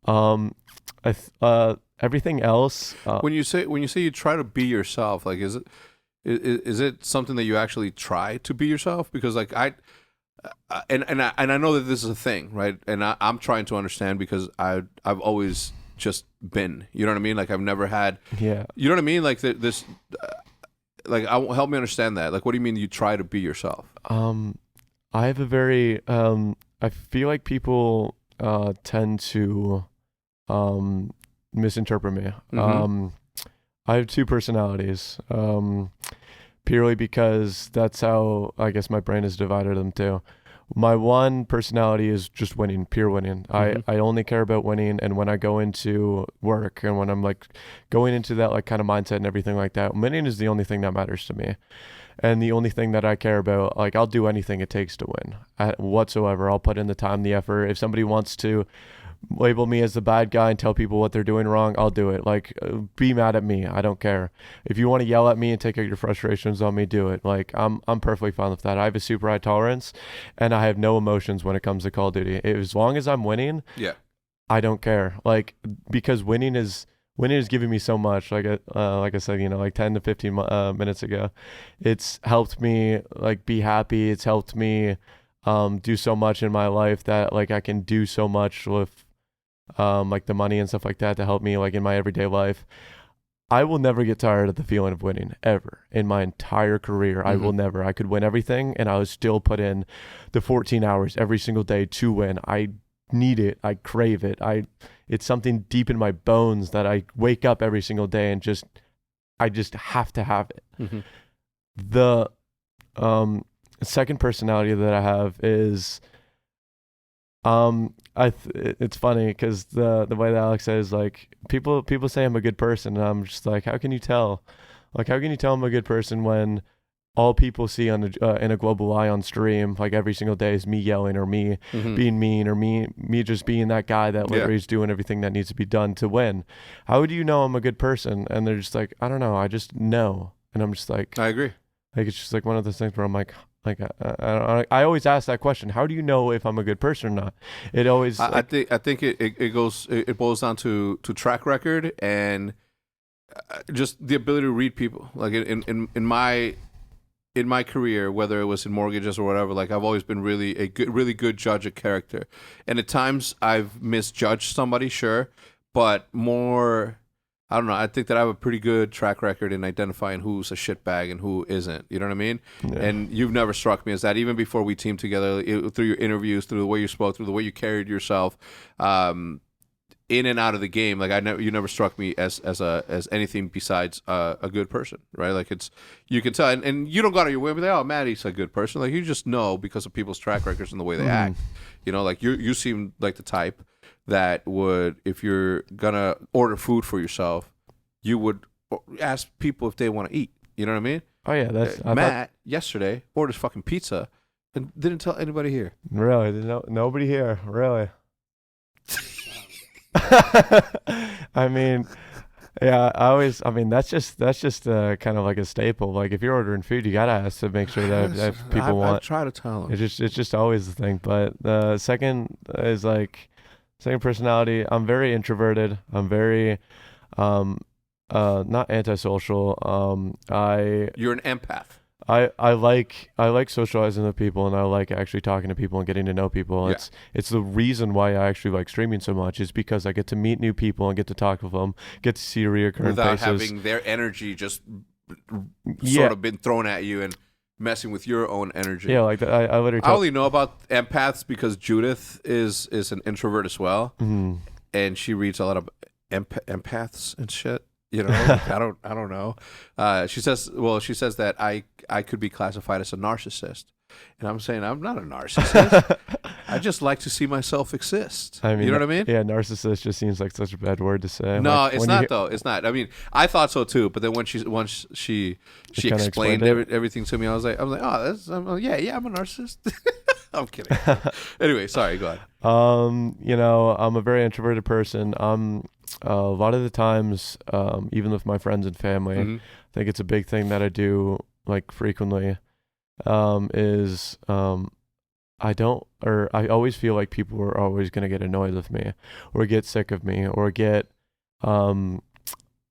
Um, everything else. When you say you try to be yourself, like is it something that you actually try to be yourself? Because like and I know that this is a thing, right? And I'm trying to understand because I've always just been, you know what I mean? Like I've never had, Yeah. you know what I mean? Like this, like help me understand that. Like, what do you mean you try to be yourself? Um, I have a very I feel like people tend to um misinterpret me. Mm-hmm. I have two personalities. Purely because that's how I guess my brain has divided them too. My one personality is just winning, pure winning. Mm-hmm. I only care about winning, and when I go into work and when I'm like going into that like kind of mindset and everything like that, winning is the only thing that matters to me. And the only thing that I care about, like I'll do anything it takes to win whatsoever. I'll put in the time, the effort. If somebody wants to label me as the bad guy and tell people what they're doing wrong, I'll do it. Like, be mad at me. I don't care. If you want to yell at me and take out your frustrations on me, do it. Like, I'm perfectly fine with that. I have a super high tolerance, and I have no emotions when it comes to Call of Duty. As long as I'm winning, Yeah. I don't care. Like, because winning is giving me so much. Like I said, like 10 to 15 minutes ago, it's helped me like be happy. It's helped me do so much in my life that like I can do so much with like the money and stuff like that to help me like in my everyday life. I will never get tired of the feeling of winning ever in my entire career. I Mm-hmm. will never. I could win everything and I would still put in the 14 hours every single day to win. I need it. I crave it. It's something deep in my bones that I wake up every single day and I just have to have it. Mm-hmm. The second personality that I have is it's funny because the way that Alex says like people say I'm a good person and I'm just like how can you tell? Like how can you tell I'm a good person when all people see on in a global eye on stream like every single day is me yelling or me Mm-hmm. being mean or me just being that guy that Yeah. literally is doing everything that needs to be done to win. How do you know I'm a good person? And they're just like I don't know. I just know. And I'm just I agree. like it's just like one of those things where I'm like I always ask that question. How do you know if I'm a good person or not? It always like I think it boils down to track record and just the ability to read people. Like in my career, whether it was in mortgages or whatever, like I've always been really good judge of character. And at times I've misjudged somebody, sure, but more, I don't know. I think that I have a pretty good track record in identifying who's a shitbag and who isn't. You know what I mean? yeah. And you've never struck me as that, even before we teamed together. Through your interviews, through the way you spoke, through the way you carried yourself. In and out of the game, like you never struck me as anything besides a good person, right? Like you can tell, and you don't go out of your way, but like, oh, Maddie's a good person. Like you just know because of people's track records and the way they Mhm. act. Like you seem like the type that would, if you're gonna order food for yourself, you would ask people if they want to eat. You know what I mean? Oh yeah, that's I thought Matt yesterday ordered fucking pizza and didn't tell anybody here. really there's nobody here really. I mean, yeah, I mean, that's just kind of like a staple. Like if you're ordering food, you gotta ask to make sure that if people I've want. tried to tell them. It's just always the thing. But the second is like second personality. I'm very introverted. I'm very um not antisocial. You're an empath. I like socializing with people and I like actually talking to people and getting to know people. Yeah. It's the reason why I actually like streaming so much is because I get to meet new people and get to talk with them, get to see reoccurring Without faces. having their energy just Yeah, sort of been thrown at you and messing with your own energy. yeah, like that. I literally I tell. only know about empaths because Judith is an introvert as well, Mm, and she reads a lot of empaths and shit. Like, I don't know. She says that I could be classified as a narcissist, and I'm saying I'm not a narcissist. I just like to see myself exist. I You mean, know what I mean? yeah, narcissist just seems like such a bad word to say. No, Like it's when you not though. It's not. I mean, I thought so too. But then once she kinda explained explained it. everything to me, I was like, oh, yeah, I'm a narcissist. I'm kidding. Anyway, sorry. Go ahead. I'm a very introverted person. A lot of the times, even with my friends and family, I Hmm. think it's a big thing that I do like frequently. Is I don't, or I always feel like people are always going to get annoyed with me or get sick of me or get, um,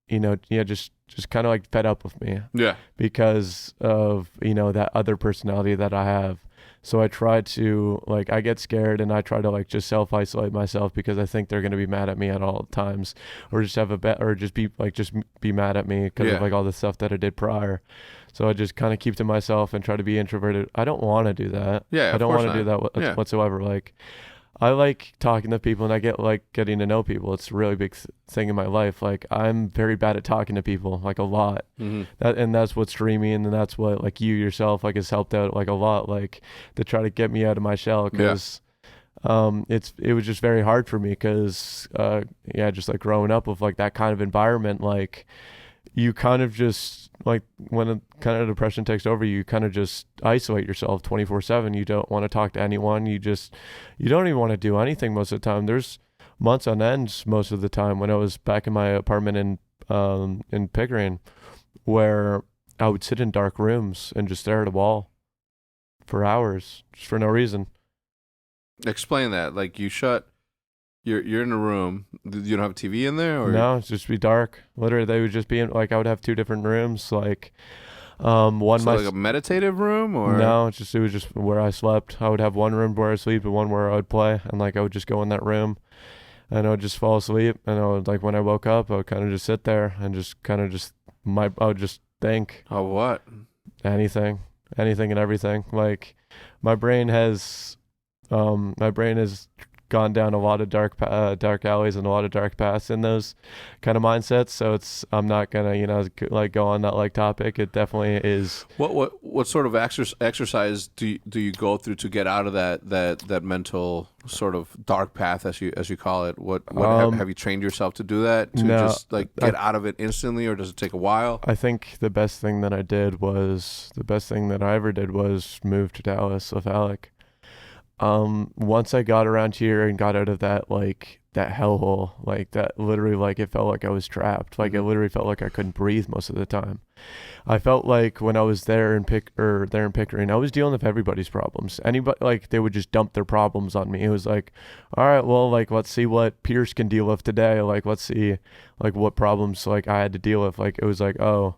yeah, just kind of like fed up with me Yeah. because of, that other personality that I have. So I try to like, I get scared and I try to like just self isolate myself because I think they're going to be mad at me at all times or just have a bet or just be like, just be mad at me because of Yeah. like all the stuff that I did prior. So I just kind of keep to myself and try to be introverted. I don't want to do that. Yeah, I of don't course want to do not. that Yeah. whatsoever. Like, I like talking to people and I get like getting to know people. It's a really big thing in my life. Like I'm very bad at talking to people, like a lot. Hmm. That's what's streaming and that's what like you yourself like has helped out like a lot, like to try to get me out of my shell Yeah. because it was just very hard for me because yeah, just like growing up with like that kind of environment, like you kind of just like when a kind of depression takes over you kind of just isolate yourself 24/7. You don't want to talk to anyone. You don't even want to do anything most of the time. There's months on end most of the time when I was back in my apartment in Pickering where I would sit in dark rooms and just stare at a wall for hours just for no reason. Explain that. Like you're in a room. You don't have a TV in there, or No, it's just be dark. Literally, they would just be in like I would have two different rooms. Like one so my like a meditative room, or no, it was just where I slept. I would have one room where I sleep and one where I would play, and like I would just go in that room and I would just fall asleep. And I would like when I woke up, I would kind of just sit there and just kind of just I would just think oh what? anything, anything and everything. Like my brain has gone down a lot of dark alleys and a lot of dark paths in those kind of mindsets. So I'm not gonna like go on that like topic. It definitely is. What sort of exercise do you go through to get out of that mental sort of dark path as you call it? What have you trained yourself to do that, to No, just like get out of it instantly, or does it take a while? I think the best thing that I ever did was move to Dallas with Alec. Once I got around here and got out of that like that hellhole, like that literally like it felt like I was trapped. Like it Mhm. literally felt like I couldn't breathe most of the time. I felt like when I was there in Pickering, I was dealing with everybody's problems. Anybody like they would just dump their problems on me. It was like, all right, well, like let's see what Pierce can deal with today. Like let's see like what problems like I had to deal with. Like it was like, oh,